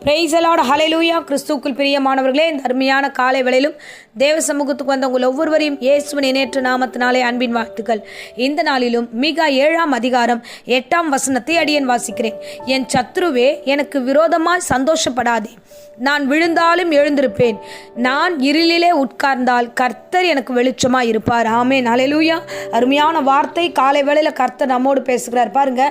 Praise the Lord, ஹல்லேலூயா. கிறிஸ்துவுக்குள் பிரியமானவர்களே, இந்த அருமையான காலை வேளையிலும் தேவ சமூகத்துக்கு வந்த உங்கள் ஒவ்வொருவரையும் இயேசுவின் இணையற்ற நாமத்தினாலே அன்பின் வாழ்த்துக்கள். இந்த நாளிலும் மீகா 7ஆம் அதிகாரம் 8ஆம் வசனத்தை அடியேன் வாசிக்கிறேன். என் சத்துருவே, எனக்கு விரோதமாய் சந்தோஷப்படாதே. நான் விழுந்தாலும் எழுந்திருப்பேன். நான் இருளிலே உட்கார்ந்தால் கர்த்தர் எனக்கு வெளிச்சமாய் இருப்பார். ஆமென், ஹல்லேலூயா. அருமையான வார்த்தை. காலை வேளையில் கர்த்தர் நம்மோடு பேசுகிறார். பாருங்க,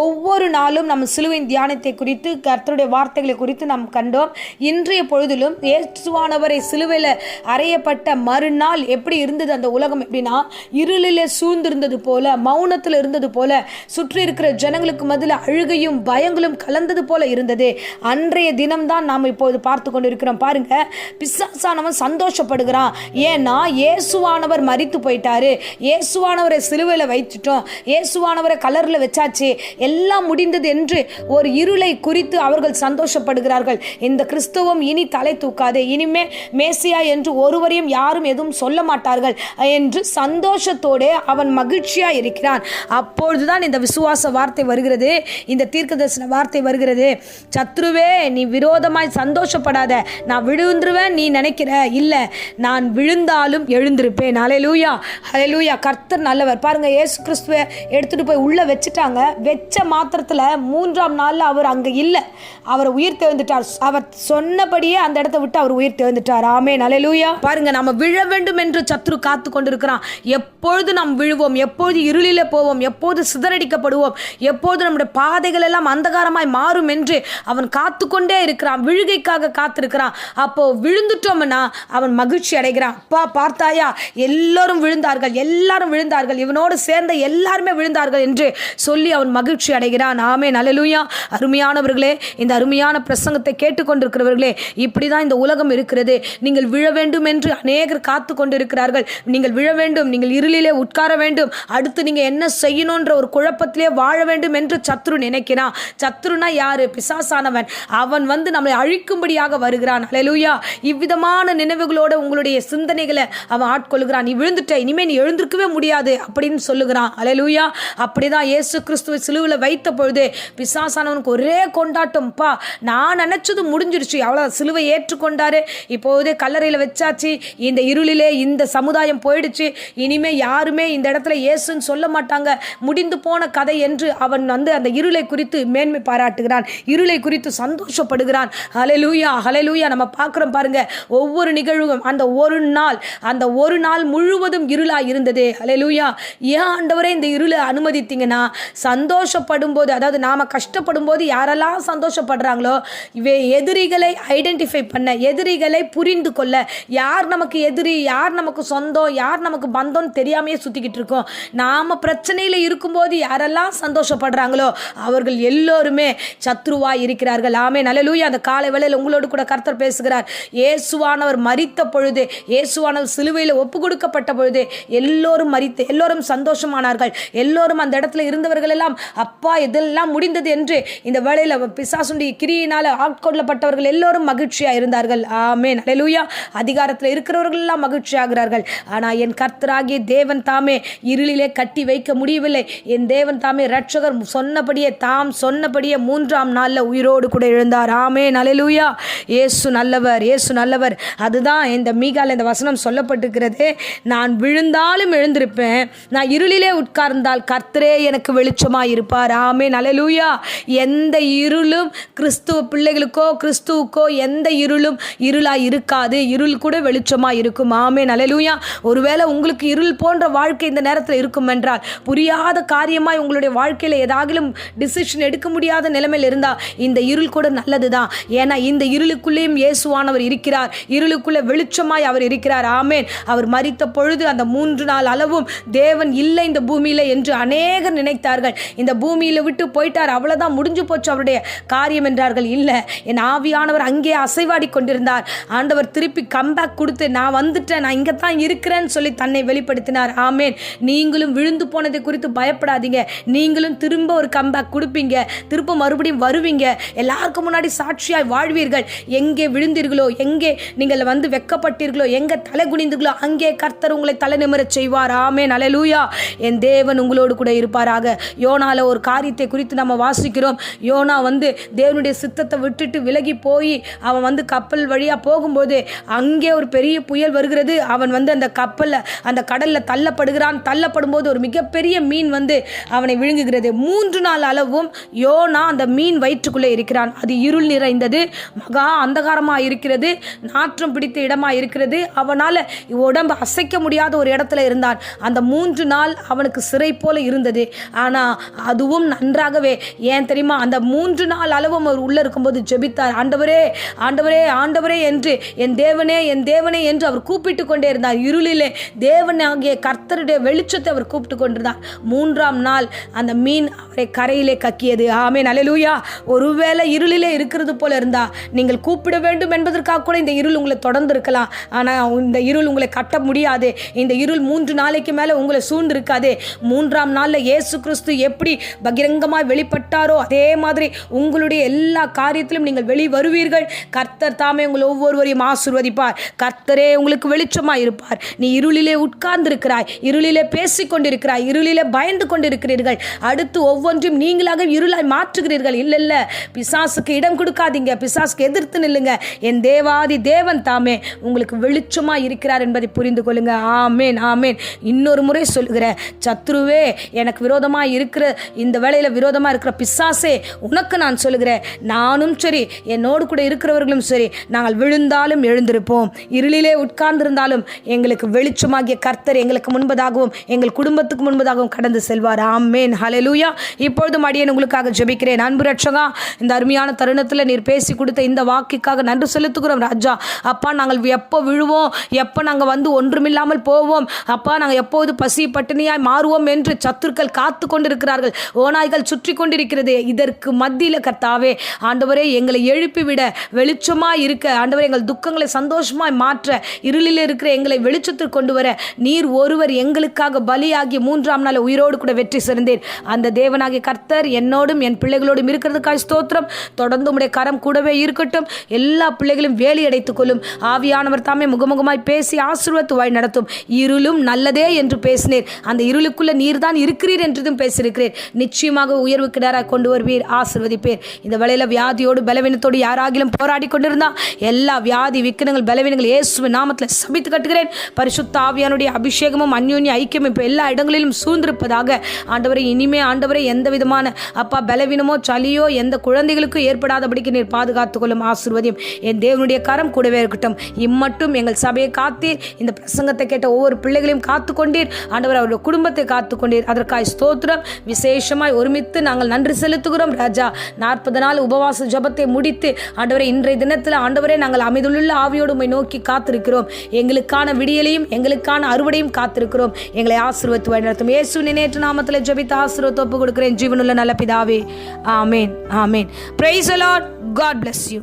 ஒவ்வொரு நாளும் நம்ம சிலுவையின் தியானத்தை குறித்து, கர்த்தருடைய வார்த்தைகளை குறித்து நாம் கண்டோம். இன்றைய பொழுதிலும் இயேசுவானவரை சிலுவையில் அறையப்பட்ட மறுநாள் எப்படி இருந்தது அந்த உலகம்? எப்படின்னா, இருளிலே சூழ்ந்திருந்தது போல, மௌனத்தில் இருந்தது போல, சுற்றி இருக்கிற ஜனங்களுக்கு மத்தியில் அழுகையும் பயங்களும் கலந்தது போல இருந்தது. அன்றைய தினம்தான் நாம் இப்போது பார்த்து கொண்டிருக்கிறோம். பாருங்க, பிசாசானவன் சந்தோஷப்படுகிறான். ஏன்னா இயேசுவானவர் மரித்து போயிட்டாரு, இயேசுவானவரை சிலுவையில் வைத்துட்டோம், இயேசுவானவரை கலரில் வச்சாச்சு, எல்லாம் முடிந்தது என்று ஒரு இருளை குறித்து அவர்கள் சந்தோஷப்படுகிறார்கள். இந்த கிறிஸ்தவம் இனி தலை தூக்காது, இனிமே மேசியா என்று ஒருவரையும் யாரும் எதுவும் சொல்ல மாட்டார்கள் என்று சந்தோஷத்தோடு அவன் மகிழ்ச்சியா இருக்கிறான். அப்பொழுதுதான் இந்த விசுவாச வார்த்தை வருகிறது, இந்த தீர்க்கதரிசன வார்த்தை வருகிறது. சத்ருவே, நீ விரோதமாய் சந்தோஷப்படாத. நான் விழுந்துருவேன் நீ நினைக்கிற, இல்ல, நான் விழுந்தாலும் எழுந்திருப்பேன். ஹல்லேலூயா, ஹல்லேலூயா. கர்த்தர் நல்லவர். பாருங்க, இயேசு கிறிஸ்துவை எடுத்துட்டு போய் உள்ள வச்சுட்டாங்க. வெச்ச மாத்திரத்துல 3ஆம் நாள்ல அவர் அங்க இல்ல, அவர் உயிர் தெழுந்துட்டார். அவர் சொன்னபடியே அந்த இடத்தை விட்டு அவர் உயிர் தெழுந்துட்டார். ஆமென், ஹல்லேலூயா. பாருங்க, நம்ம விழ வேண்டும் என்று சத்துரு காத்து கொண்டிருக்கிறான். எப்பொழுது நாம் விழுவோம், எப்பொழுது இருளிலே போவோம், எப்போது சிதறடிக்கப்படுவோம், எப்போது நம்முடைய பாதைகள் எல்லாம் அந்தகாரமாய் மாறும் என்று அவன் காத்து கொண்டே இருக்கிறான். விழுகைக்காக காத்திருக்கிறான். அப்போ விழுந்துட்டோம்னா அவன் மகிழ்ச்சி அடைகிறான். அப்பா, பார்த்தாயா, எல்லாரும் விழுந்தார்கள், எல்லாரும் விழுந்தார்கள், இவனோடு சேர்ந்த எல்லாருமே விழுந்தார்கள் என்று சொல்லி அவன் மகிழ்ச்சி அடைகிறான். ஆமென், ஹல்லேலூயா. அருமையானவர்களே, இந்த அருமையான பிரசங்கத்தை கேட்டுக்கொண்டிருக்கிறவர்களே, இப்படிதான் இந்த உலகம் இருக்கிறது. நீங்கள் விழ வேண்டும் என்று அநேகர் காத்து கொண்டிருக்கிறார்கள். நீங்கள் விழ வேண்டும், நீங்கள் இருளிலே உட்கார வேண்டும், அடுத்து நீங்க என்ன செய்யணும்ன்ற ஒரு குழப்பத்திலே வாழ வேண்டும் என்று சத்ரு நினைக்கிறான். சத்ருனா யாரு? பிசாசானவன். அவன் வந்து நம்மளை அழிக்கும்படியாக வருகிறான். ஹல்லேலூயா. இவ்விதமான நினைவுகளோடு உங்களுடைய சிந்தனைகளை அவன் ஆட்கொள்கிறான். நீ விழுந்துட்ட, இனிமே நீ எழுந்திருக்கவே முடியாது அப்படின்னு சொல்லுகிறான். ஹல்லேலூயா. அப்படிதான் இயேசு கிறிஸ்துவை சிலுவையில் வைத்த பொழுது பிசாசானவனுக்கு ஒரே கொண்டாட்டம். பா, நான் நினைச்சது முடிஞ்சிருச்சு, அவ்வளோ, சிலுவை ஏற்றுக்கொண்டாரு, இப்போதே கல்லறையில் வச்சாச்சு, இந்த இருளிலே இந்த சமுதாயம் போயிடுச்சு, இனிமே யாருமே இந்த இடத்துல இயேசுன்னு சொல்ல மாட்டாங்க, முடிந்து போன கதை என்று அவன் வந்து அந்த இருளை குறித்து மேன்மை பாராட்டுகிறான், இருளை குறித்து சந்தோஷப்படுகிறான். ஹல்லேலூயா, ஹல்லேலூயா. நம்ம பார்க்குறோம் பாருங்க, ஒவ்வொரு நிகழ்வும் அந்த ஒரு நாள் முழுவதும் இருளாக இருந்தது. ஹல்லேலூயா. ஏன் ஆண்டவரே இந்த இருளை அனுமதித்தீங்கன்னா, சந்தோஷப்படும் போது, அதாவது நாம கஷ்டப்படும் போது யாரெல்லாம் சந்தோஷப்படுறாங்களோ, எதிரிகளை ஐடென்டிஃபை பண்ண, எதிரிகளை புரிந்து கொள்ள, யார் நமக்கு எதிரி, யார் நமக்கு சொந்தம், யார் நமக்கு பந்தம் தெரியாமையே சுத்திக்கிட்டு இருக்கோம். நாம பிரச்சனையில இருக்கும்போது யாரெல்லாம் சந்தோஷப்படுறாங்களோ அவர்கள் எல்லோருமே சத்ருவாய் இருக்கிறார்கள். ஆமென், ஹல்லேலூயா. அந்த காலை வேளையில் உங்களோடு கூட கர்த்தர் பேசுகிறார். இயேசுவானவர் மரித்த பொழுது, இயேசுவானவர் சிலுவையில் ஒப்பு கொடுக்கப்பட்ட பொழுது எல்லோரும் சந்தோஷமானார்கள். எல்லோரும் அந்த இடத்துல இருந்தவர்கள் எல்லாம், அப்பா, இதெல்லாம் முடிந்தது என்று இந்த வேளையில் பிசாசுடைய கிரியினால ஆட்கொள்ளப்பட்டவர்கள் எல்லோரும் மகிழ்ச்சியா இருந்தார்கள். ஆமென், ஹல்லேலூயா. அதிகாரத்தில் இருக்கிறவர்கள் எல்லாம் மகிழ்ச்சி ஆகிறார்கள். ஆனால் என் கர்த்தராகிய தேவன் தாமே இருளிலே கட்டி வைக்க முடியவில்லை. என் தேவன் தாமே இரட்சகர் சொன்னபடியே, தாம் சொன்னபடியே 3ஆம் நாளில் உயிரோடு கூட எழுந்தார். ஆமென், ஹல்லேலூயா. இயேசு நல்லவர், இயேசு நல்லவர். அதுதான் இந்த மீகால இந்த வசனம் சொல்லப்பட்டிருக்கிறது. நான் விழுந்தாலும் எழுந்திருப்பேன், நான் இருளிலே உட்கார்ந்தால் கர்த்தரே எனக்கு வெளிச்சமாய் இருப்பார். ஆமென், ஹல்லேலூயா. எந்த இருளும் கிறிஸ்துவ பிள்ளைகளுக்கோ கிறிஸ்துவுக்கோ எந்த இருளும் இருளாய் இருக்காது, இருள் கூட வெளிச்சமாய் இருக்கும். ஆமென், ஹல்லேலூயா. ஒருவேளை உங்களுக்கு இருள் போன்ற வாழ்க்கை இந்த நேரத்தில் இருக்கும் என்றால், புரியாத காரியமாய் உங்களுடைய வாழ்க்கையில் ஏதாகிலும் டிசிஷன் எடுக்க முடியாத நிலைமையில் இருந்தால், இந்த இருள் கூட நல்லதுதான். ஏன்னா இந்த இருளுக்குள்ளேயும் இயேசுவானவர் இருக்கிறார், இருளுக்குள்ளே வெளிச்சமாய் அவர் இருக்கிறார். ஆமென். அவர் மரித்த பொழுது அந்த 3 நாள் அளவும் தேவன் இல்லை இந்த பூமியில என்று அநேகர் நினைத்தார்கள். இந்த பூமியில விட்டு போயிட்டார், அவ்வளவுதான், முடிஞ்சு போச்சு அவருடைய காரியம் என்றார்கள். இல்ல, என் ஆவியானவர் அங்கே அசைவாடி கொண்டிருந்தார். ஆண்டவர் திருப்பி கம்பேக் கொடுத்து, நான் வந்துட்டேன், நான் இங்கே தான் இருக்கிறேன்னு சொல்லி தன்னை வெளிப்படுத்தினார். ஆமென். நீங்களும் விழுந்து போனதை குறித்து பயப்படாதீங்க. நீங்களும் திரும்ப ஒரு கம்பேக் கொடுப்பீங்க, திரும்ப மறுபடியும் வருவீங்க, எல்லாருக்கும் முன்னாடி சாட்சியாய் வாழ்வீர்கள். எங்கே விழுந்தீர்களோ, எங்கே நீங்கள் வந்து வெக்கப்பட்டீர்களோ, எங்கே தலை குனிந்தீர்களோ, அங்கே கர்த்தர் உங்களை தலை நிமிரச் செய்வார். ஆமென், ஹல்லேலூயா. என் தேவன் உங்களோடு கூட இருப்பாராக. யோனால ஒரு காரியத்தை குறித்து நம்ம வாசிக்கிறோம். யோனா வந்து தேவனுடைய சித்தத்தை இடத்த விட்டுட்டு விலகி போய் அவன் கப்பல் வழியாக போகும்போது அங்கே ஒரு பெரிய புயல் வருகிறது. அவன் அந்த கப்பலில் அந்த கடலில் தள்ளப்படும் போது ஒரு மிகப்பெரிய மீன் அவனை விழுங்குகிறது. 3 நாள் அளவும் யோனா அந்த மீன் வயிற்றுக்குள்ளே இருக்கிறான். அது இருள் நிறைந்தது, மகா அந்தகாரமாக இருக்கிறது, நாற்றம் பிடித்த இடமாக இருக்கிறது. அவனால் உடம்பு அசைக்க முடியாத ஒரு இடத்துல இருந்தான். அந்த 3 நாள் அவனுக்கு சிறை போல இருந்தது. ஆனால் அதுவும் நன்றாகவே, ஏன் தெரியுமா, அந்த 3 நாள் அளவும் அவர் உள்ளே இருக்கும்போது ஜெபித்தார். ஆண்டவரே ஆண்டவரே ஆண்டவரே என்று, என் தேவனே என் தேவனே என்று அவர் கூப்பிட்டு கொண்டே இருந்தார். இருளிலே தேவனாகிய கர்த்தருடைய வெளிச்சத்தை அவர் கூப்பிட்டு கொண்டிருந்தார். 3ஆம் நாள் அந்த மீன் அவரை கரையிலே கக்கியது. ஆமென், அல்லேலூயா. ஒருவேளை இருளிலே இருக்கிறது போல இருந்தா நீங்கள் கூப்பிட வேண்டும் என்பதற்காக கூட இந்த இருள் உங்களை தொடர்ந்து இருக்கலாம். ஆனால் இந்த இருள் உங்களை கட்ட முடியாது. இந்த இருள் 3 நாளைக்கு மேலே உங்களை சூழ்ந்து இருக்காது. 3ஆம் நாளில் இயேசு கிறிஸ்து எப்படி பகிரங்கமாக வெளிப்பட்டாரோ அதே மாதிரி உங்களுடைய எல்லா காரியத்திலும் நீங்கள் வெளி வருவீர்கள். கர்த்தர் தாமே உங்களை ஒவ்வொருவரையும் ஆசீர்வதிப்பார். கர்த்தரே உங்களுக்கு வெளிச்சமாக இருப்பார். நீ இருளிலே உட்கார்ந்து இருக்கிறாய், இருளிலே பேசிக் கொண்டிருக்கிறாய், இருளிலே பயந்து கொண்டிருக்கிறீர்கள். அடுத்து ஒவ்வொன்றையும் நீங்களாக இருளாய் மாற்றுகிறீர்கள். இல்லை, பிசாசுக்கு இடம் கொடுக்காதீங்க, பிசாசுக்கு எதிர்த்து நில்லுங்க. என் தேவாதி தேவன் தாமே உங்களுக்கு வெளிச்சமாக இருக்கிறார் என்பதை புரிந்து கொள்ளுங்க. ஆமேன் ஆமேன். இன்னொரு முறை சொல்கிறேன், சத்ருவே, எனக்கு விரோதமாக இருக்கிற இந்த வேளையில் விரோதமாக இருக்கிற பிசாசே, உனக்கு நான் சொல்லுகிறேன், நானும் சரி என்னோடு கூட இருக்கிறவர்களும் சரி, நாங்கள் விழுந்தாலும் எழுந்திருப்போம், இருளிலே உட்கார்ந்திருந்தாலும் எங்களுக்கு வெளிச்சமாகிய கர்த்தர் எங்களுக்கு முன்பதாகவும் எங்கள் குடும்பத்துக்கு முன்பதாகவும் கடந்து செல்வார். ஆமேன், ஹல்லேலூயா. இப்பொழுதும் அடியேன் உங்களுக்காக ஜெபிக்கிறேன். அன்பு ரட்சகா, இந்த அருமையான தருணத்தில் நீர் பேசி கொடுத்த இந்த வாக்குக்காக நன்றி செலுத்துகிறோம் ராஜா. அப்பா, நாங்கள் எப்போ விழுவோம், எப்போ நாங்கள் ஒன்றுமில்லாமல் போவோம், அப்பா நாங்கள் எப்போது பசி பட்டினியாய் மாறுவோம் என்று சத்துருக்கள் காத்து கொண்டிருக்கிறார்கள், ஓநாய்கள் சுற்றி கொண்டிருக்கிறது. இதற்கு மத்தியில் கர்த்தாவே ஆண்டவரே எங்களை எழுப்பிவிட, வெளிச்சமாய் இருக்க ஆண்டவரே, எங்கள் துக்கங்களை சந்தோஷமாய் மாற்ற, இருளில் இருக்கிற எங்களை வெளிச்சத்திற்கு கொண்டு வர நீர் ஒருவர் எங்களுக்காக பலியாகி 3ஆம் நாள் உயிரோடு கூட வெற்றி சிறந்தீர். அந்த தேவனாகிய கர்த்தர் என்னோடும் என் பிள்ளைகளோடும் இருக்கிறதுக்காக ஸ்தோத்திரம். தொடர்ந்து உம்முடைய கரம் கூடவே இருக்கட்டும். எல்லா பிள்ளைகளும் வேலி அடைத்துக் கொள்ளும். ஆவியானவர் தாமே முகமுகமாய் பேசி ஆசீர்வதித்து வழி நடத்தும். இருளும் நல்லதே என்று பேசினீர், அந்த இருளுக்குள்ள நீர் தான் இருக்கிறீர் என்றதும் பேசியிருக்கிறீர். நிச்சயமாக உயர்வுக்கு நேராக கொண்டு வருவீர், ஆசீர்வதிப்பீர். இந்த வேளையில் வியாதியோடு பலவீனத்தோடு யாராகிலும் போராடி கொண்டிருந்தா எல்லா வியாதி விக்கினங்கள் பலவீனங்கள் இயேசுவின் நாமத்தில் சபித்து கட்டுகிறேன். பரிசுத்த ஆவியானுடைய அபிஷேகமும் அந்யோன்ய ஐக்கியமும் இப்போ எல்லா இடங்களிலும் சூழ்ந்திருப்பதாக ஆண்டவரை, இனிமே ஆண்டவரை எந்த விதமான அப்பா பலவீனமோ சளியோ எந்த குழந்தைகளுக்கும் ஏற்படாதபடிக்கு நீர் பாதுகாத்துக் கொள்ளும், ஆசீர்வதியும். என் தேவனுடைய கரம் கூடவே இருக்கட்டும். இம்மட்டும் எங்கள் சபையை காத்தீர், இந்த பிரசங்கத்தை கேட்ட ஒவ்வொரு பிள்ளைகளையும் காத்துக்கொண்டீர் ஆண்டவர், அவருடைய குடும்பத்தை காத்துக்கொண்டீர். அதற்காக ஸ்தோத்திரம். விசேஷமாய் ஒருமித்து நாங்கள் நன்றி செலுத்துகிறோம் ராஜா. 40 நாள் உபவாச ஜபத்தை முடித்து ஆண்டவரை, இன்றைய தினத்தில் ஆண்டவரே நாங்கள் அமைதியுள்ள ஆவியோடு உம்மை நோக்கி காத்திருக்கிறோம். எங்களுக்கான விடியலையும் எங்களுக்கான அறுவடையும் காத்திருக்கிறோம். எங்களை ஆசீர்வதித்து வழி நடத்தும். இயேசுவின் நேற்று நாமத்தில் ஜெபித்து ஆசீர்வாதத்தை ஒப்புக் கொடுக்கிறேன் ஜீவனுள்ள நல்ல பிதாவே. ஆமேன் ஆமேன். Praise the Lord. God bless you.